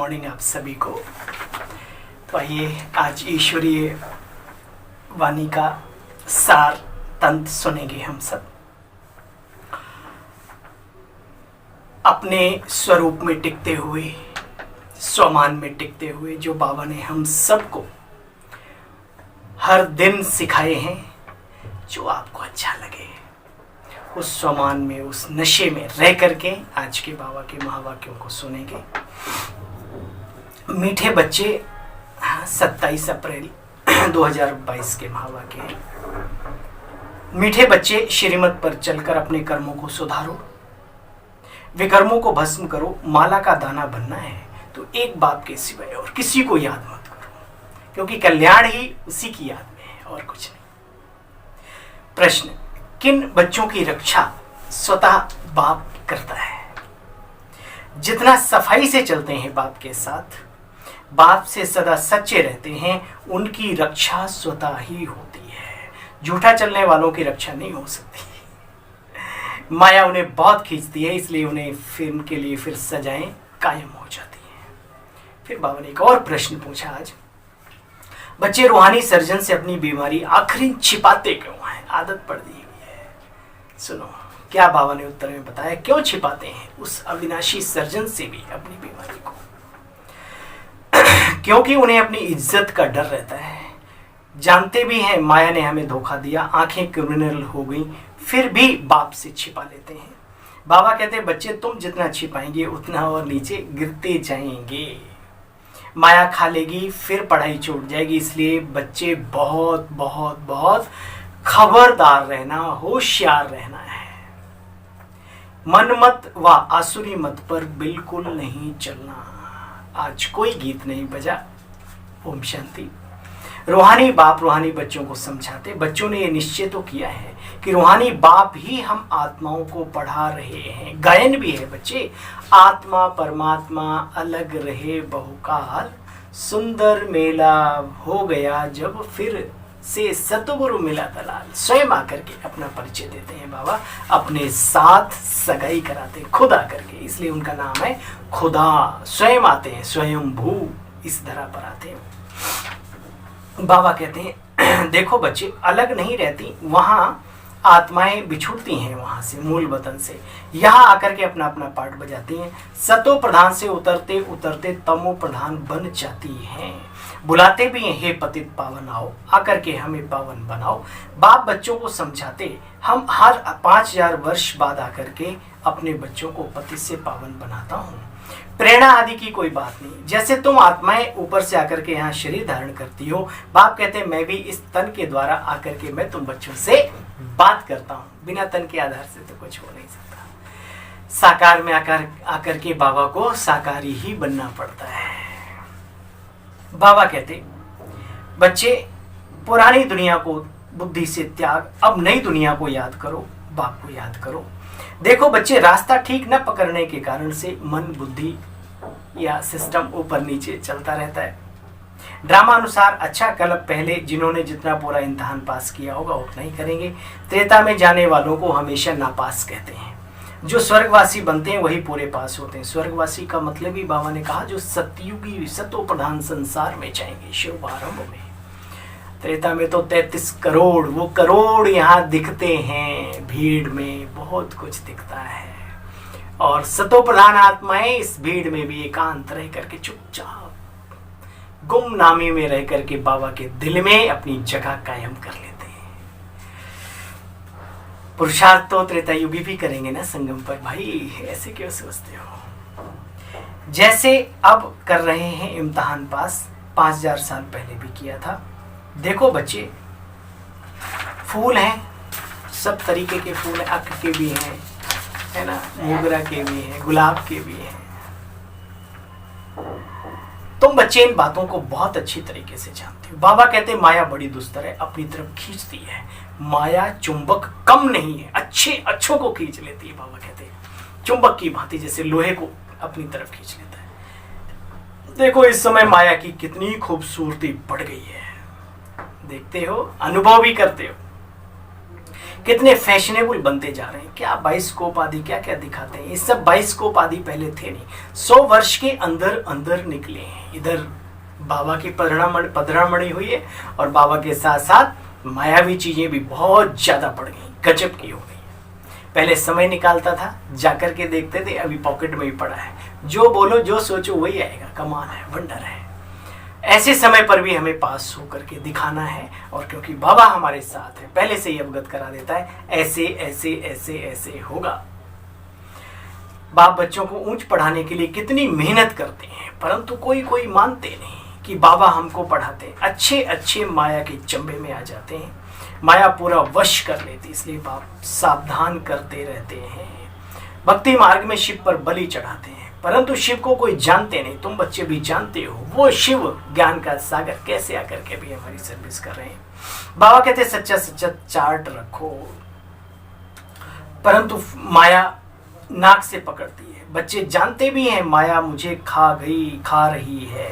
Morning आप सभी को। तो आइए आज ईश्वरीय वाणी का सार तंत्र सुनेंगे हम सब। अपने स्वरूप में टिकते हुए, स्वमान में टिकते हुए जो बाबा ने हम सबको हर दिन सिखाए हैं, जो आपको अच्छा लगे उस स्वमान में, उस नशे में रह करके आज के बाबा के महावाक्यों को सुनेंगे। मीठे बच्चे 27 अप्रैल 2022 के महावाक्य हैं। मीठे बच्चे, श्रीमत पर चलकर अपने कर्मों को सुधारो, विकर्मों को भस्म करो। माला का दाना बनना है तो एक बाप के सिवाय और किसी को याद मत करो, क्योंकि कल्याण ही उसी की याद में है और कुछ नहीं। प्रश्न: किन बच्चों की रक्षा स्वतः बाप करता है? जितना सफाई से चलते हैं बाप के साथ, बाप से सदा सच्चे रहते हैं, उनकी रक्षा स्वतः ही होती है। झूठा चलने वालों की रक्षा नहीं हो सकती। माया उन्हें बहुत खींचती है, इसलिए उन्हें फिल्म के लिए फिर सजाएं कायम हो जाती हैं। फिर बाबा ने एक और प्रश्न पूछा आज: बच्चे रूहानी सर्जन से अपनी बीमारी आखिर छिपाते क्यों हैं? आदत पड़ दी हुई है। सुनो क्या बाबा ने उत्तर में बताया, क्यों छिपाते हैं उस अविनाशी सर्जन से भी अपनी बीमारी को। क्योंकि उन्हें अपनी इज्जत का डर रहता है। जानते भी हैं माया ने हमें धोखा दिया, आंखें क्रिमिनल हो गई, फिर भी बाप से छिपा लेते हैं। बाबा कहते हैं बच्चे तुम जितना छिपाएंगे उतना और नीचे गिरते जाएंगे। माया खा लेगी, फिर पढ़ाई छूट जाएगी। इसलिए बच्चे बहुत बहुत बहुत खबरदार रहना, होशियार रहना है। मनमत व आसुरी मत पर बिल्कुल नहीं चलना। आज कोई गीत नहीं बजा। ओम शांति। रूहानी बाप रूहानी बच्चों को समझाते। बच्चों ने यह निश्चय तो किया है कि रूहानी बाप ही हम आत्माओं को पढ़ा रहे हैं। गायन भी है बच्चे: आत्मा परमात्मा अलग रहे बहुकाल, सुंदर मेला हो गया जब फिर से सतगुरु मिला दलाल। स्वयं आकर के अपना परिचय देते हैं बाबा, अपने साथ सगाई कराते खुद आकर के, इसलिए उनका नाम है खुदा। स्वयं आते हैं, स्वयं भू इस धरा पर आते हैं। बाबा कहते हैं देखो बच्चे, अलग नहीं रहती, वहां आत्माएं बिछुड़ती हैं वहां से, मूल वतन से। यहाँ आकर के अपना अपना पार्ट बजाती हैं। सतो प्रधान से उतरते उतरते तमो प्रधान बन जाती हैं। बुलाते भी हैं, हे पतित पावन आओ, आकर के हमें पावन बनाओ। बाप बच्चों को समझाते, हम हर 5000 वर्ष बाद आकर के अपने बच्चों को पतित से पावन बनाता हूँ। प्रेरणा आदि की कोई बात नहीं। जैसे तुम आत्माएं ऊपर से आकर के यहाँ शरीर धारण करती हो, बाप कहते हैं मैं भी इस तन के द्वारा आकर के मैं तुम बच्चों से बात करता हूँ। बिना तन के आधार से तो कुछ हो नहीं सकता। साकार में आकर के बाबा को साकारी ही बनना पड़ता है। बाबा कहते बच्चे पुरानी दुनिया को बुद्धि से त्याग, अब नई दुनिया को याद करो, बाप को याद करो। देखो बच्चे, रास्ता ठीक न पकड़ने के कारण से मन बुद्धि या सिस्टम ऊपर नीचे चलता रहता है। ड्रामा अनुसार अच्छा कल्प पहले जिन्होंने जितना पूरा इम्तहान पास किया होगा उतना ही करेंगे। त्रेता में जाने वालों को हमेशा नापास कहते हैं। जो स्वर्गवासी बनते हैं वही पूरे पास होते हैं। स्वर्गवासी का मतलब ही बाबा ने कहा जो सतयुगी सतो प्रधान संसार में जाएंगे शिव आरंभ में। त्रेता में तो 33 करोड़, वो करोड़ यहाँ दिखते हैं, भीड़ में बहुत कुछ दिखता है। और सतो प्रधान आत्माएं इस भीड़ में भी एकांत रह करके चुपचाप गुमनामी में रह करके बाबा के दिल में अपनी जगह कायम कर लेते हैं। पुरुषार्थ तो त्रेता युगी भी करेंगे ना संगम पर। भाई ऐसे क्यों सोचते हो? जैसे अब कर रहे हैं इम्तहान पास, 5000 साल पहले भी किया था। देखो बच्चे, फूल हैं, सब तरीके के फूल हैं, अक के भी हैं, है ना, मोगरा के भी हैं, गुलाब के भी हैं। तुम बच्चे इन बातों को बहुत अच्छी तरीके से जानते हो। बाबा कहते माया बड़ी दुस्तर है, अपनी तरफ खींचती है। माया चुंबक कम नहीं है, अच्छों को खींच लेती है। बाबा कहते चुंबक की भांति, जैसे लोहे को अपनी तरफ खींच लेता है। देखो इस समय माया की कितनी खूबसूरती बढ़ गई है, देखते हो, अनुभव भी करते हो। कितने फैशनेबल बनते जा रहे हैं, क्या बाइस्कोप आदि क्या क्या दिखाते हैं। ये सब बाइस्कोप आदि पहले थे नहीं, 100 वर्ष के अंदर अंदर निकले हैं। इधर बाबा की पधरामणि हुई है और बाबा के साथ साथ मायावी चीजें भी बहुत ज्यादा बढ़ गई, गजब की हो गई। पहले समय निकालता था, जाकर के देखते थे, अभी पॉकेट में ही पड़ा है, जो बोलो जो सोचो वही आएगा। कमाल है, वंडर है। ऐसे समय पर भी हमें पास होकर के दिखाना है, और क्योंकि बाबा हमारे साथ है, पहले से ही अवगत करा देता है, ऐसे ऐसे ऐसे ऐसे होगा। बाप बच्चों को ऊंच पढ़ाने के लिए कितनी मेहनत करते हैं, परंतु कोई कोई मानते नहीं कि बाबा हमको पढ़ाते। अच्छे अच्छे माया के चंबे में आ जाते हैं, माया पूरा वश कर लेती, इसलिए बाप सावधान करते रहते हैं। भक्ति मार्ग में शिव पर बलि चढ़ाते हैं, परंतु शिव को कोई जानते नहीं। तुम बच्चे भी जानते हो, वो शिव ज्ञान का सागर कैसे आकर के भी हमारी सर्विस कर रहे हैं। बाबा कहते सच्चा सच्चा चार्ट रखो, परंतु माया नाक से पकड़ती है। बच्चे जानते भी हैं माया मुझे खा गई, खा रही है,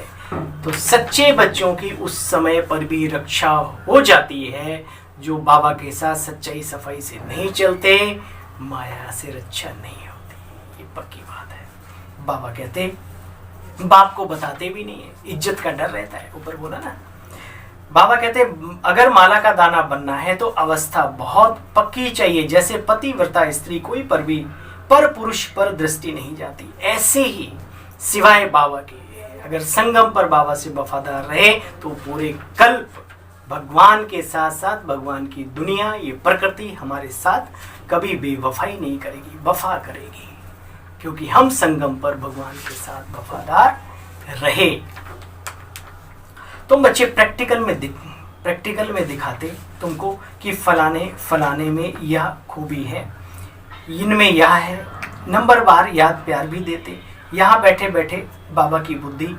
तो सच्चे बच्चों की उस समय पर भी रक्षा हो जाती है। जो बाबा के साथ सच्चाई सफाई से नहीं चलते, माया से रक्षा नहीं होती, ये पक्की बात है। बाबा कहते, बाप को बताते भी नहीं है, इज्जत का डर रहता है, ऊपर बोला ना। बाबा कहते अगर माला का दाना बनना है तो अवस्था बहुत पक्की चाहिए, जैसे पतिव्रता स्त्री कोई पर भी पर पुरुष पर दृष्टि नहीं जाती, ऐसे ही सिवाय बाबा के अगर संगम पर बाबा से वफादार रहे तो पूरे कल्प भगवान के साथ साथ भगवान की दुनिया, ये प्रकृति हमारे साथ कभी बेवफाई नहीं करेगी, वफा करेगी, क्योंकि हम संगम पर भगवान के साथ वफादार रहे। तुम बच्चे प्रैक्टिकल में दिखाते तुमको कि फलाने में यह खूबी है, इनमें यह है, नंबर बार याद प्यार भी देते। यहाँ बैठे बैठे बाबा की बुद्धि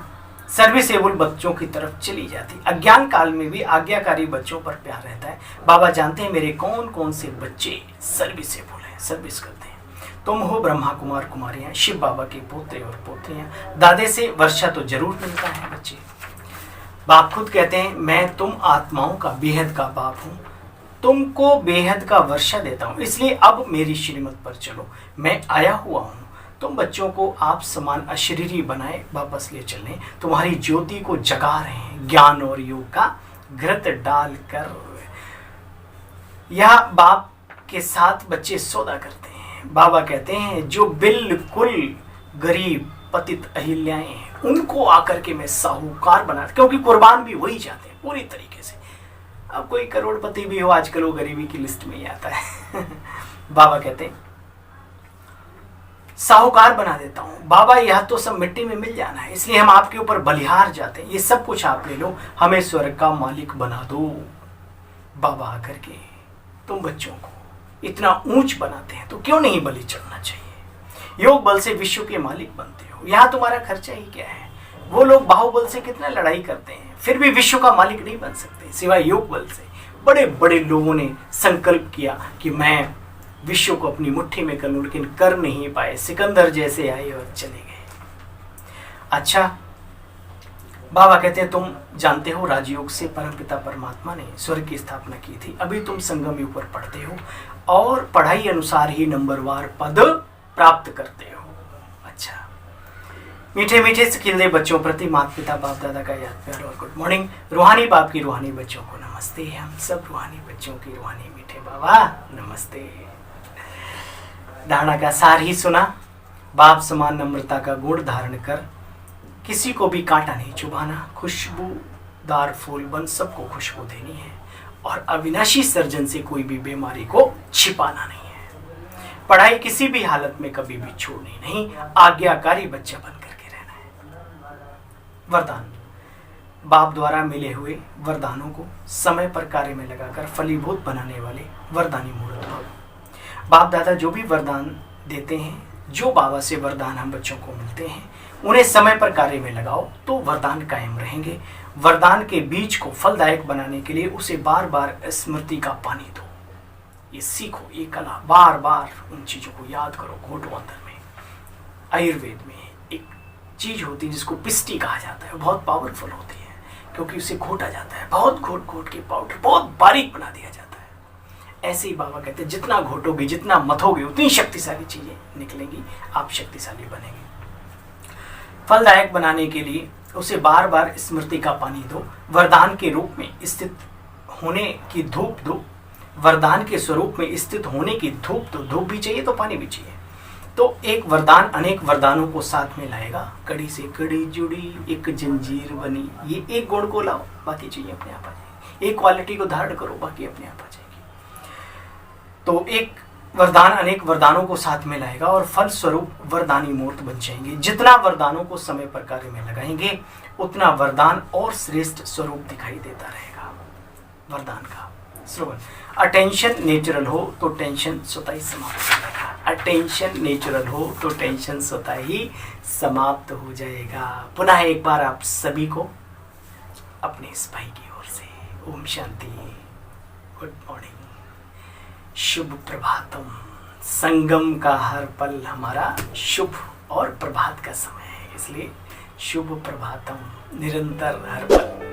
सर्विसेबल बच्चों की तरफ चली जाती। अज्ञान काल में भी आज्ञाकारी बच्चों पर प्यार रहता है। बाबा जानते हैं मेरे कौन कौन से बच्चे सर्विसेबल हैं, सर्विस करते हैं। तुम हो ब्रह्मा कुमार कुमारियां, शिव बाबा के पोते और पोतियां, दादे से वर्षा तो जरूर मिलता है बच्चे। बाप खुद कहते हैं मैं तुम आत्माओं का बेहद का बाप हूँ, तुमको बेहद का वर्षा देता हूँ, इसलिए अब मेरी श्रीमत पर चलो, मैं आया हुआ हूँ। तुम बच्चों को आप समान अशरीरी बनाए वापस ले चलने, तुम्हारी ज्योति को जगा रहे हैं, ज्ञान और योग का घृत डाल कर। यह बाप के साथ बच्चे सौदा करते हैं। बाबा कहते हैं जो बिल्कुल गरीब पतित अहिल्याएं हैं उनको आकर के मैं साहूकार बना, क्योंकि कुर्बान भी वही जाते हैं पूरी तरीके से। अब कोई करोड़पति भी हो आजकल वो गरीबी की लिस्ट में ही आता है। बाबा कहते हैं साहूकार बना देता हूं। बाबा यह तो सब मिट्टी में मिल जाना है, इसलिए हम आपके ऊपर बलिहार जाते हैं, ये सब कुछ आप ले लो, हमें स्वर्ग का मालिक बना दो। बाबा आकर के तुम बच्चों को इतना ऊंच बनाते हैं तो क्यों नहीं बलि चढ़ना चाहिए। योग बल से विश्व के मालिक बनते हो, यहाँ तुम्हारा खर्चा ही क्या है। वो लोग बाहुबल से कितना लड़ाई करते हैं फिर भी विश्व का मालिक नहीं बन सकते सिवाय योग बल से। बड़े बड़े लोगों ने संकल्प किया कि मैं विश्व को अपनी मुट्ठी में कर लूं, लेकिन कर नहीं पाए, सिकंदर जैसे आए और चले गए। अच्छा, बाबा कहते हैं तुम जानते हो राजयोग से परमपिता परमात्मा ने स्वर्ग की स्थापना की थी, अभी तुम संगम युग पर पढ़ते हो और पढ़ाई अनुसार ही नंबरवार पद प्राप्त करते हो। अच्छा, मीठे मीठे से खिलते बच्चों प्रति माता पिता बाप दादा का याद प्यार और गुड मॉर्निंग। रूहानी बाप की रूहानी बच्चों को नमस्ते। हम सब रूहानी बच्चों की रूहानी मीठे बाबा नमस्ते। धारणा का सार ही सुना। बाप समान नम्रता का गुण धारण कर किसी को भी कांटा नहीं चुभाना, खुशबूदार फूल बन सबको खुशबू देनी है और अविनाशी सर्जन से कोई भी बीमारी को छिपाना नहीं है। पढ़ाई किसी भी हालत में कभी भी छोड़नी नहीं, आज्ञाकारी बच्चा बन करके रहना है। वरदान, बाप द्वारा मिले हुए वरदानों को समय पर कार्य में लगाकर फलीभूत बनाने वाले वरदानी मूर्त भव। बाप दादा जो भी वरदान देते हैं, जो बाबा से वरदान हम बच्चों को मिलते हैं, उन्हें समय पर कार्य में लगाओ तो वरदान कायम रहेंगे। वरदान के बीज को फलदायक बनाने के लिए उसे बार बार स्मृति का पानी दो। ये सीखो, ये कला, बार बार उन चीज़ों को याद करो। घोटो अंदर में आयुर्वेद में एक चीज़ होती है जिसको पिस्टी कहा जाता है, बहुत पावरफुल होती है क्योंकि उसे घोटा जाता है, बहुत घोट घोट के पाउडर बहुत बारीक बना दिया जाता है। ऐसे ही बाबा कहते हैं जितना घोटोगे, जितना मथोगे, उतनी शक्तिशाली चीजें निकलेंगी, आप शक्तिशाली बनेंगे। फलदायक बनाने के लिए उसे बार बार स्मृति का पानी दो, वरदान के रूप में स्थित होने की धूप दो, वरदान के स्वरूप में स्थित होने की धूप दो। धूप भी चाहिए तो पानी भी चाहिए। तो एक वरदान अनेक वरदानों को साथ में लाएगा। कड़ी से कड़ी जुड़ी एक जंजीर बनी, ये एक गुण को लाओ, बाकी चाहिए अपने आप आ जाएगी। एक क्वालिटी को धारण करो, बाकी अपने आप आ जाएगी। तो एक वरदान अनेक वरदानों को साथ में लाएगा और फल स्वरूप वरदानी मूर्त बन जाएंगे। जितना वरदानों को समय पर कार्य में लगाएंगे, उतना वरदान और श्रेष्ठ स्वरूप दिखाई देता रहेगा। वरदान का श्रवण, अटेंशन नेचुरल हो तो टेंशन स्वतः ही समाप्त हो जाएगा। अटेंशन नेचुरल हो तो टेंशन स्वतः ही समाप्त हो जाएगा। पुनः एक बार आप सभी को अपने इस भाई की ओर से ओम शांति, गुड मॉर्निंग, शुभ प्रभातम। संगम का हर पल हमारा शुभ और प्रभात का समय है, इसलिए शुभ प्रभातम, निरंतर हर पल